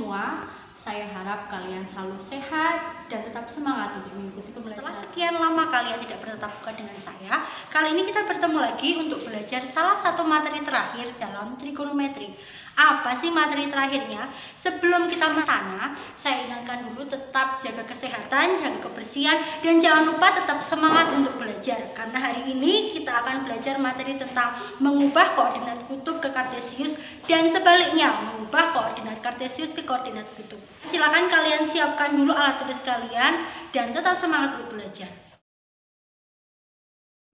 semua, saya harap kalian selalu sehat dan tetap semangat untuk mengikuti pembelajaran. Setelah sekian lama kalian tidak bertatap muka dengan saya, kali ini kita bertemu lagi untuk belajar salah satu materi terakhir dalam trigonometri. Apa sih materi terakhirnya? Sebelum kita ke sana, saya ingatkan dulu tetap jaga kesehatan, jaga kebersihan, dan jangan lupa tetap semangat untuk belajar. Karena hari ini kita akan belajar materi tentang mengubah koordinat kutub ke kartesius dan sebaliknya, mengubah koordinat kartesius ke koordinat kutub. Silakan kalian siapkan dulu alat tulis kalian dan tetap semangat untuk belajar.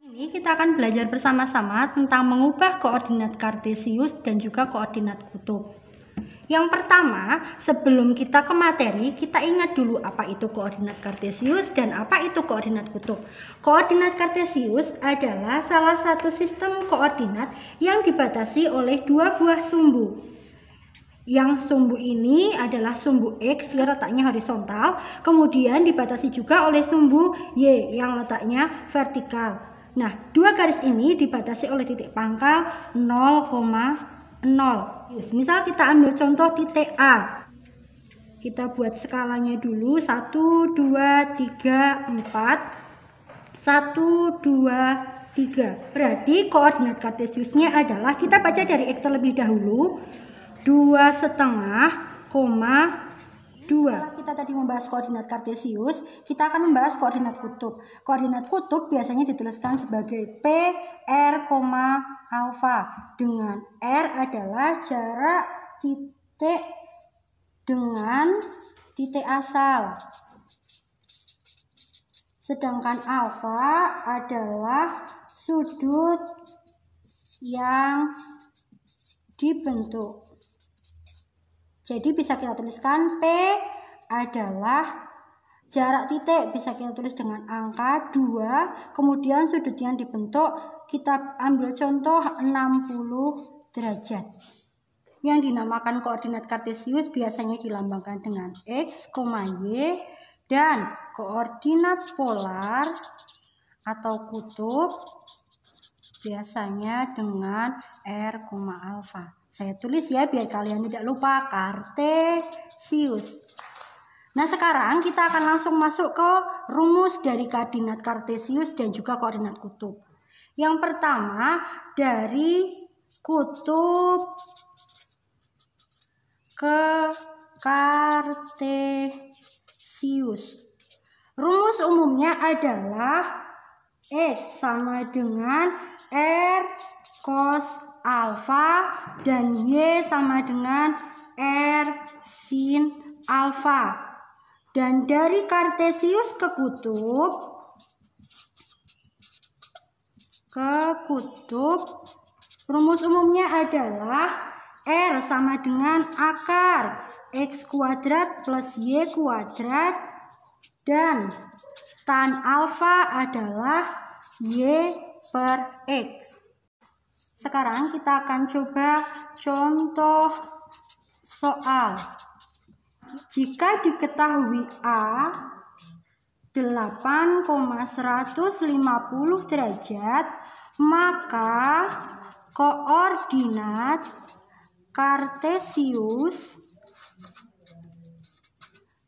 Ini kita akan belajar bersama-sama tentang mengubah koordinat kartesius dan juga koordinat kutub. Yang pertama, sebelum kita ke materi, kita ingat dulu apa itu koordinat kartesius dan apa itu koordinat kutub. Koordinat kartesius adalah salah satu sistem koordinat yang dibatasi oleh dua buah sumbu. Yang sumbu ini adalah sumbu X yang letaknya horizontal, kemudian dibatasi juga oleh sumbu Y yang letaknya vertikal. Nah, dua garis ini dibatasi oleh titik pangkal 0,0. Misal kita ambil contoh titik A. Kita buat skalanya dulu 1, 2, 3, 4. 1, 2, 3. Berarti koordinat kartesiusnya adalah, kita baca dari X terlebih dahulu, 2,5, 2. Setelah kita tadi membahas koordinat kartesius, kita akan membahas koordinat kutub. Koordinat kutub biasanya dituliskan sebagai P, R, alfa. Dengan R adalah jarak titik dengan titik asal. Sedangkan alfa adalah sudut yang dibentuk. Jadi bisa kita tuliskan P adalah jarak titik, bisa kita tulis dengan angka 2, kemudian sudut yang dibentuk kita ambil contoh 60 derajat. Yang dinamakan koordinat kartesius biasanya dilambangkan dengan X, Y, dan koordinat polar atau kutub biasanya dengan R, alfa. Saya tulis ya biar kalian tidak lupa, kartesius. Nah, sekarang kita akan langsung masuk ke rumus dari koordinat kartesius dan juga koordinat kutub. Yang pertama, dari kutub ke kartesius. Rumus umumnya adalah X sama dengan R cos alfa dan Y sama dengan R sin alfa. Dan dari kartesius ke kutub, rumus umumnya adalah R sama dengan akar X kuadrat plus Y kuadrat, dan tan alfa adalah Y per X. Sekarang kita akan coba contoh soal. Jika diketahui A 8,150 derajat, maka koordinat kartesius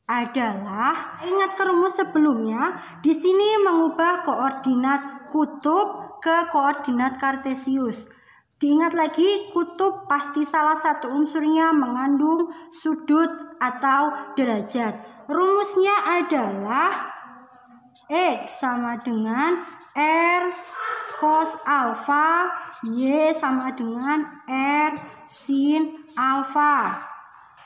adalah, ingat ke rumus sebelumnya, di sini mengubah koordinat kutub ke koordinat kartesius. Diingat lagi, kutub pasti salah satu unsurnya mengandung sudut atau derajat. Rumusnya adalah X sama dengan R cos alfa, Y sama dengan R sin alfa.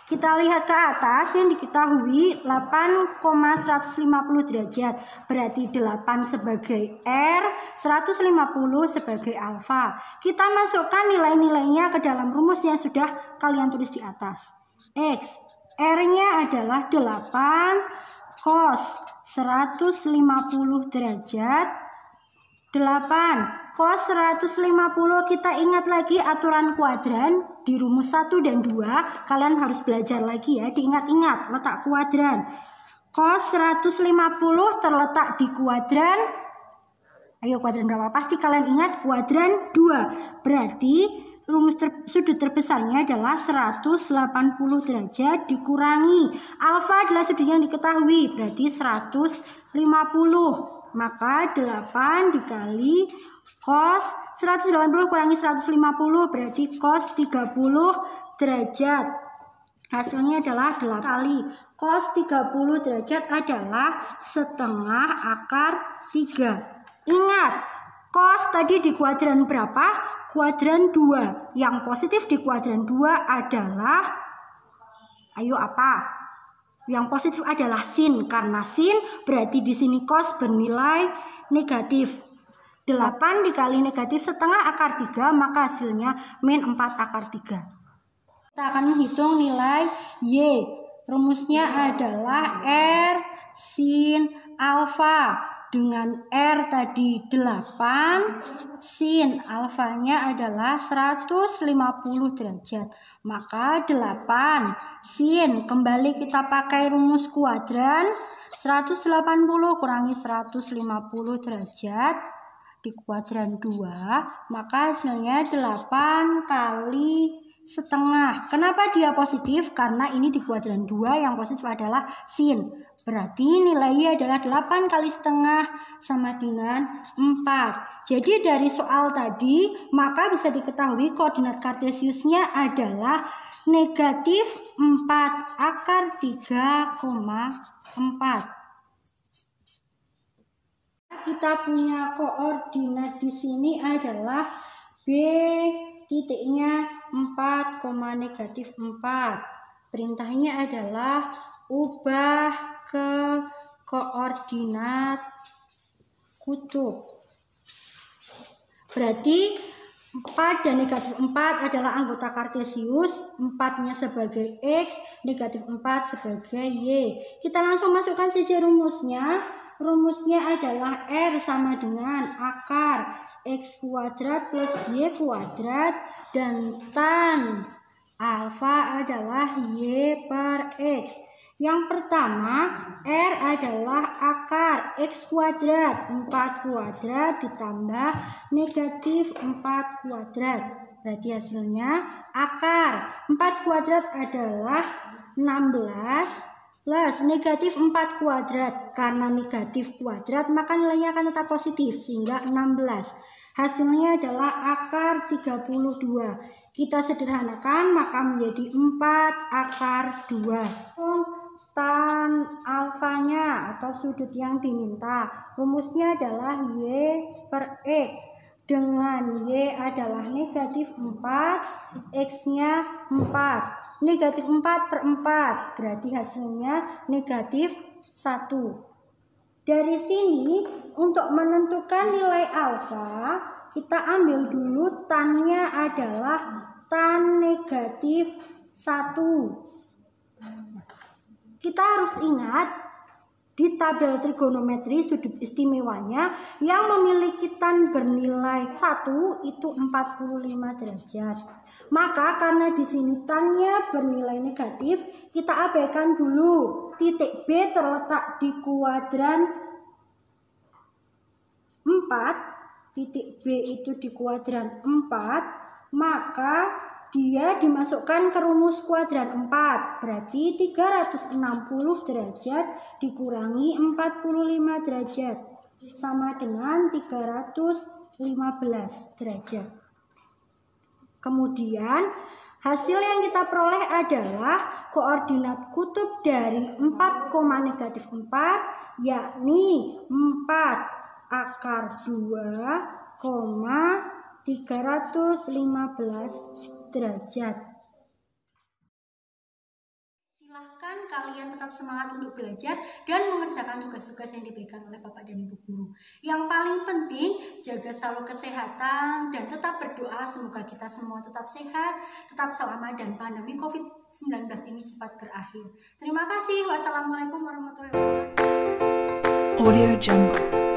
Kita lihat ke atas yang diketahui 8,150 derajat. Berarti 8 sebagai R, 150 sebagai alfa. Kita masukkan nilai-nilainya ke dalam rumus yang sudah kalian tulis di atas. X, R-nya adalah 8 cos 150 derajat. 8 cos 150, kita ingat lagi aturan kuadran di rumus 1 dan 2. Kalian harus belajar lagi ya, diingat-ingat letak kuadran. Cos 150 terletak di kuadran, ayo kuadran berapa? Pasti kalian ingat kuadran 2. Berarti sudut terbesarnya adalah 180 derajat dikurangi alfa adalah sudut yang diketahui, berarti 150. Maka 8 dikali cos 180 kurangi 150 berarti cos 30 derajat. Hasilnya adalah 8 kali cos 30 derajat adalah setengah akar 3. Ingat, cos tadi di kuadran berapa? Kuadran 2. Yang positif di kuadran 2 adalah, ayo apa? Yang positif adalah sin, karena sin berarti di sini cos bernilai negatif. 8 dikali negatif setengah akar 3, maka hasilnya min 4 akar 3. Kita akan menghitung nilai Y. Rumusnya adalah R sin alfa. Dengan R tadi 8, sin alfanya adalah 150 derajat. Maka 8 sin, kembali kita pakai rumus kuadran, 180 kurangi 150 derajat di kuadran 2, maka hasilnya 8 kali setengah. Kenapa dia positif? Karena ini di kuadran 2 yang positif adalah sin. Berarti nilainya adalah 8 kali setengah sama dengan 4. Jadi dari soal tadi maka bisa diketahui koordinat kartesiusnya adalah negatif 4 akar 3,4. Kita punya koordinat di sini adalah B titiknya 4, negatif 4. Perintahnya adalah ubah ke koordinat kutub. Berarti 4 dan negatif 4 adalah anggota kartesius, 4-nya sebagai X, negatif 4 sebagai Y. Kita langsung masukkan saja rumusnya. Rumusnya adalah R sama dengan akar X kuadrat plus Y kuadrat, dan tan alfa adalah Y per X. Yang pertama, R adalah akar X kuadrat 4 kuadrat ditambah negatif 4 kuadrat. Berarti hasilnya akar 4 kuadrat adalah 16 plus negatif 4 kuadrat. Karena negatif kuadrat maka nilainya akan tetap positif sehingga 16. Hasilnya adalah akar 32. Kita sederhanakan maka menjadi 4 akar 2. Tan alfanya atau sudut yang diminta, rumusnya adalah Y per X. Dengan Y adalah negatif 4, X-nya 4. Negatif 4 per 4, berarti hasilnya negatif 1. Dari sini, untuk menentukan nilai alfa, kita ambil dulu tan-nya adalah tan negatif 1. Kita harus ingat, di tabel trigonometri sudut istimewanya yang memiliki tan bernilai 1 itu 45 derajat. Maka karena di sini tan-nya bernilai negatif, kita abaikan dulu. Titik B terletak di kuadran 4. Titik B itu di kuadran 4, maka dia dimasukkan ke rumus kuadran 4, berarti 360 derajat dikurangi 45 derajat sama dengan 315 derajat. Kemudian hasil yang kita peroleh adalah koordinat kutub dari 4, negatif 4 yakni 4 akar 2, 315 derajat. Silahkan kalian tetap semangat untuk belajar dan mengerjakan tugas-tugas yang diberikan oleh Bapak dan Ibu Guru. Yang paling penting, jaga selalu kesehatan dan tetap berdoa semoga kita semua tetap sehat, tetap selamat dan pandemi COVID-19 ini cepat berakhir. Terima kasih. Wassalamualaikum warahmatullahi wabarakatuh. Audio Jungle.